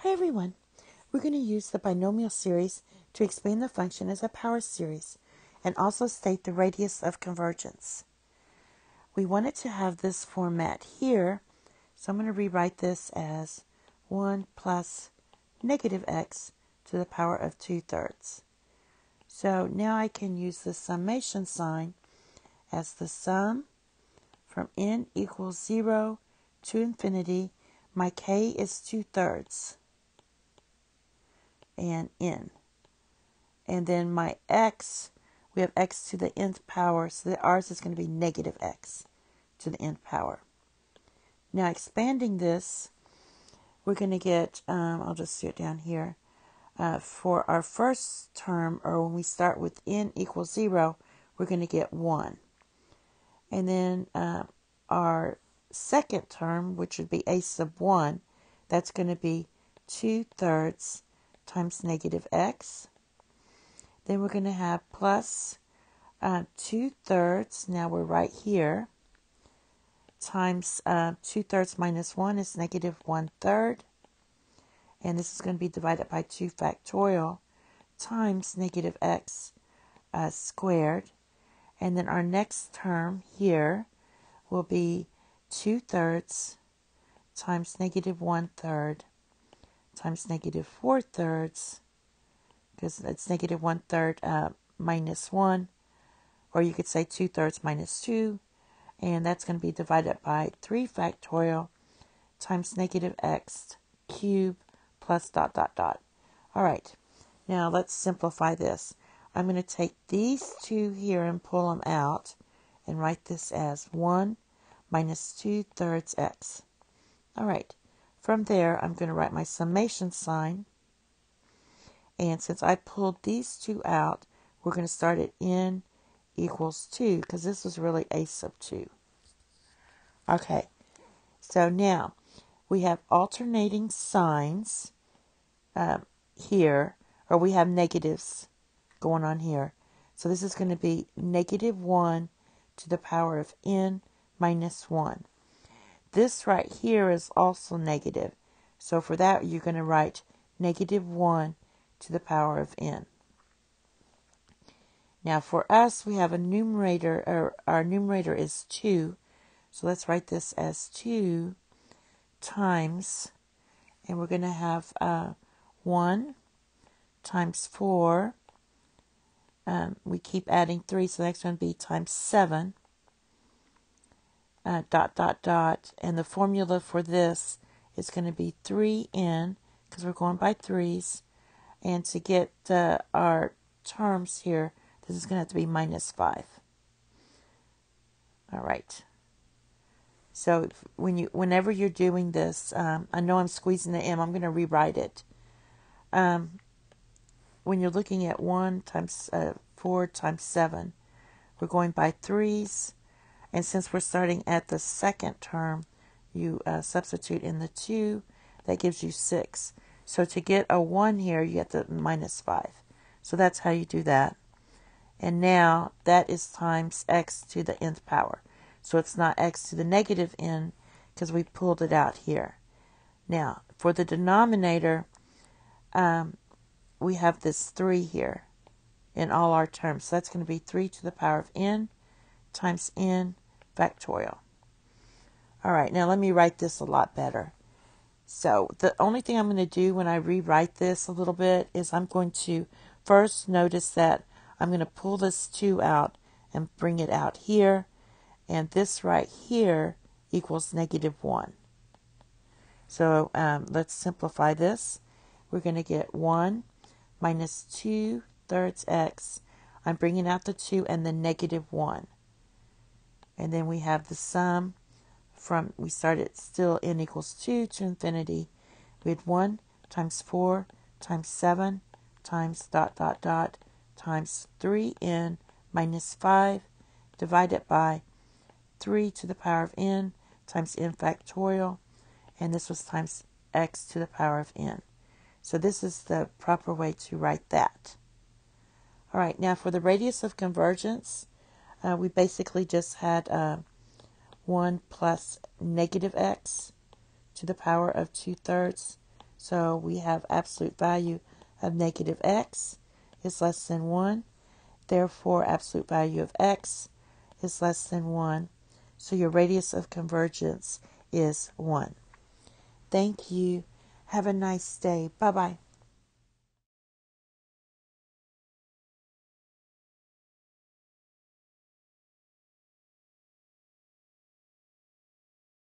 Hi everyone. We're going to use the binomial series to explain the function as a power series and also state the radius of convergence. We want it to have this format here, so I'm going to rewrite this as 1 plus negative x to the power of 2/3. So now I can use the summation sign as the sum from n equals 0 to infinity. My k is 2/3. And n. And then my x, we have x to the nth power, so that ours is going to be negative x to the nth power. Now expanding this, we're going to get, I'll just do it down here, for our first term, or when we start with n equals 0, we're going to get 1. And then our second term, which would be a sub 1, that's going to be 2/3 times negative x. Then we're going to have plus 2/3, now we're right here, times 2/3 minus 1 is negative 1/3. And this is going to be divided by 2 factorial times negative x squared. And then our next term here will be 2/3 times negative 1/3 times negative 4/3, because it's negative 1/3 minus 1, or you could say 2/3 minus 2, and that's going to be divided by 3 factorial times negative x cubed plus dot dot dot. All right, now let's simplify this. I'm going to take these two here and pull them out and write this as 1 minus 2/3 x. All right. From there, I'm going to write my summation sign. And since I pulled these two out, we're going to start at n equals 2, because this was really a sub 2. Okay, so now we have alternating signs here, or we have negatives going on here. So this is going to be negative 1 to the power of n minus 1. This right here is also negative. So for that, you're going to write negative 1 to the power of n. Now for us, we have a numerator, or our numerator is 2. So let's write this as 2 times, and we're going to have 1 times 4. We keep adding 3, so the next one would be times 7. Dot, dot, dot, and the formula for this is going to be 3n, because we're going by threes, and to get our terms here, this is going to have to be minus 5. All right. So whenever you're doing this, I know I'm squeezing the m, I'm going to rewrite it. When you're looking at 1 times 4 times 7, we're going by threes. And since we're starting at the second term, you substitute in the 2. That gives you 6. So to get a 1 here, you get the minus 5. So that's how you do that. And now that is times x to the nth power. So it's not x to the negative n, because we pulled it out here. Now, for the denominator, we have this 3 here in all our terms. So that's going to be 3 to the power of n times n factorial. All right, now let me write this a lot better. So the only thing I'm going to do when I rewrite this a little bit is I'm going to first notice that I'm going to pull this 2 out and bring it out here. And this right here equals negative 1. So let's simplify this. We're going to get 1 minus 2/3 x. I'm bringing out the 2 and the negative 1. And then we have the sum from, we started still n equals 2 to infinity. We had 1 times 4 times 7 times dot, dot, dot, times 3n minus 5 divided by 3 to the power of n times n factorial. And this was times x to the power of n. So this is the proper way to write that. All right, now for the radius of convergence, we basically just had 1 plus negative x to the power of 2/3 So we have absolute value of negative x is less than 1. Therefore, absolute value of x is less than 1. So your radius of convergence is 1. Thank you. Have a nice day. Bye-bye.